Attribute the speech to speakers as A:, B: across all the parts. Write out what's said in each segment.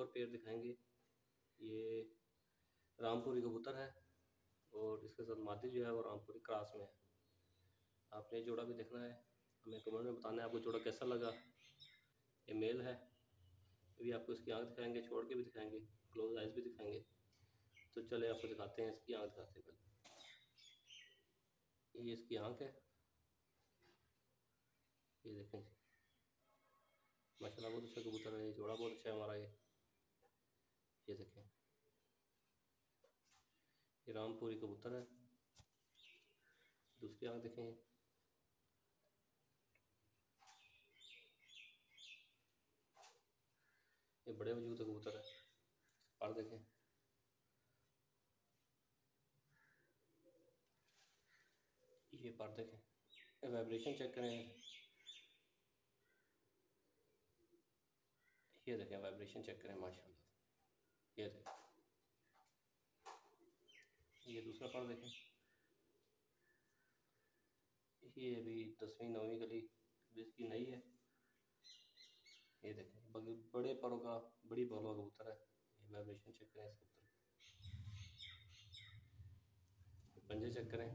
A: और पेयर दिखाएंगे। ये रामपुरी कबूतर है और इसके साथ मादी जो है वो रामपुरी क्रॉस में है। आपने जोड़ा भी देखना है, हमें कमेंट में बताना है आपको जोड़ा कैसा लगा। ये मेल है, अभी आपको इसकी आँख दिखाएंगे, छोड़ के भी दिखाएंगे, क्लोज आइज भी दिखाएंगे। तो चले आपको दिखाते हैं, इसकी आँख दिखाते हैं पहले। ये इसकी आँख है, ये देखें जी, माशाल्लाह बहुत अच्छा कबूतर है। ये जोड़ा बहुत अच्छा है हमारा। ये देखें, ये रामपुरी कबूतर है। दूसरी आँख देखें, ये बड़े वजूद का कबूतर है। पर देखें, ये पर देखें, वाइब्रेशन चेक करें। ये देखें, वाइब्रेशन चेक करें माशाल्लाह। ये देखें, ये दूसरा पर देखें, ये अभी 10वीं 9वीं गली इसकी नई है। ये देखें, बड़े परों का बड़ी बालों का कबूतर है। ये वाइब्रेशन चेक करें, इस कबूतर पंजे चेक करें,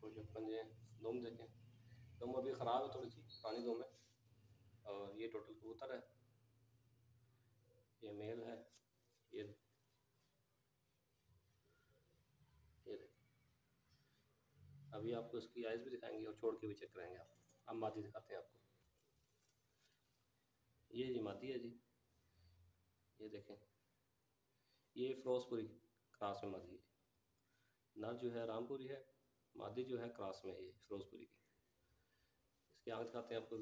A: और जो पंजे हैं, दुम देखें, दुम अभी ख़राब है, थोड़ी सी पुरानी दुम है। और ये टोटल कबूतर है, ये मेल है। ये देखें, अभी आपको इसकी आइज़ भी दिखाएंगे और छोड़ के भी चेक करेंगे आप। अब मादी दिखाते हैं आपको। ये जी मादी है जी, ये देखें, ये फिरोजपुरी क्रॉस में मादी है। नर जो है रामपुरी है, मादी जो है क्रॉस में, ये फिरोजपुरी की। इसकी आँख दिखाते हैं आपको।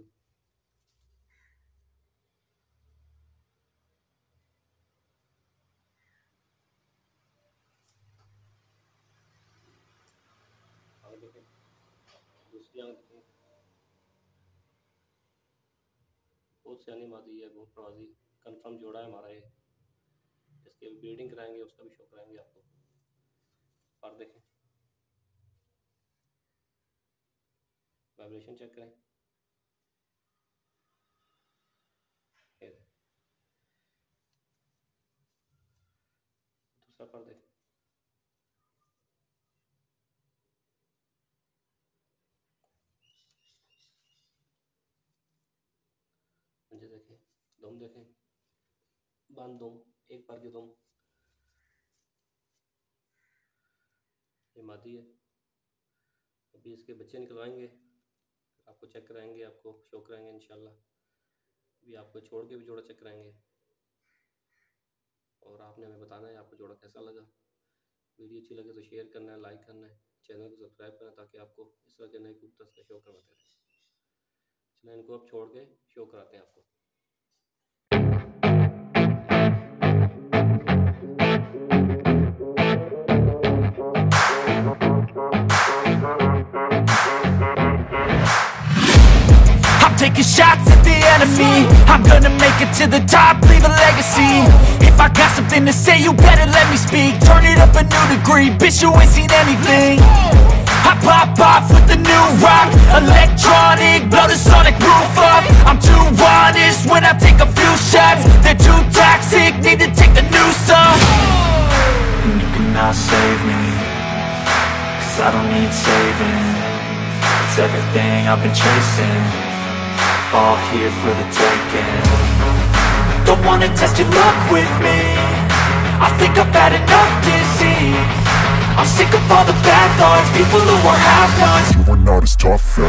A: आँख देखें, दूसरी आँख देखें, बहुत सियानी मादी है, बहुत प्रवाजी कंफर्म जोड़ा है हमारा। ये इसके ब्रीडिंग कराएंगे, उसका भी शो कराएंगे आपको। पर देखें, वाइब्रेशन चेक करें। दूसरा पर देखें, पंजे देखें, दुम देखें, बंद दुम, एक पर की दुम। ये मादी है, अभी इसके बच्चे निकलवाएंगे, आपको चेक कराएंगे, आपको शो कराएंगे इंशाल्लाह। अभी आपको छोड़ के भी जोड़ा चेक कराएंगे, और आपने हमें बताना है आपको जोड़ा कैसा लगा। वीडियो अच्छी लगे तो शेयर करना है, लाइक करना है, चैनल को सब्सक्राइब करना है, ताकि आपको इस तरह के नए कबूतर का शो करवाते रहें। चलिए इनको अब छोड़ के शो कराते हैं आपको।
B: Taking shots at the enemy, I'm gonna make it to the top, leave a legacy. If I got something to say, you better let me speak. Turn it up a new degree, bitch, you ain't seen anything. I pop off with the new rock, electronic, blow the sonic roof up. I'm too honest when I take a few shots. They're too toxic, need to take the noose off. And you cannot save me, 'cause I don't need saving. It's everything I've been chasing, all here for the taking. Don't wanna test your luck with me, I think I've had enough disease. I'm sick of all the bad thoughts, people who are half-nots. You are not as tough as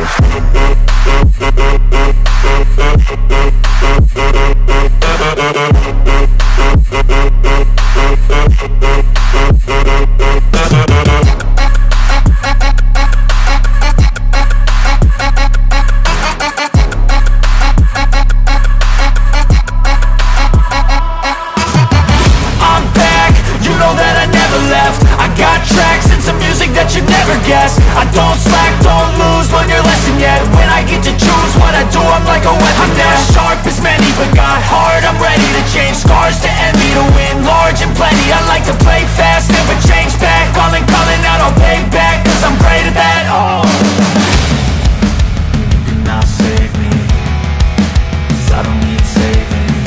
B: I don't slack, don't lose, learn your lesson yet. When I get to choose what I do, I'm like a weapon. I'm not as sharp as many, but got heart, I'm ready to change. Scars to envy, to win large and plenty. I like to play fast, never change back. Calling out, I'll pay back, 'cause I'm great at that. Oh, you cannot save me, 'cause I don't need saving.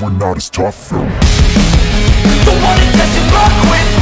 B: we're not as tough, no. Don't wanna test your luck with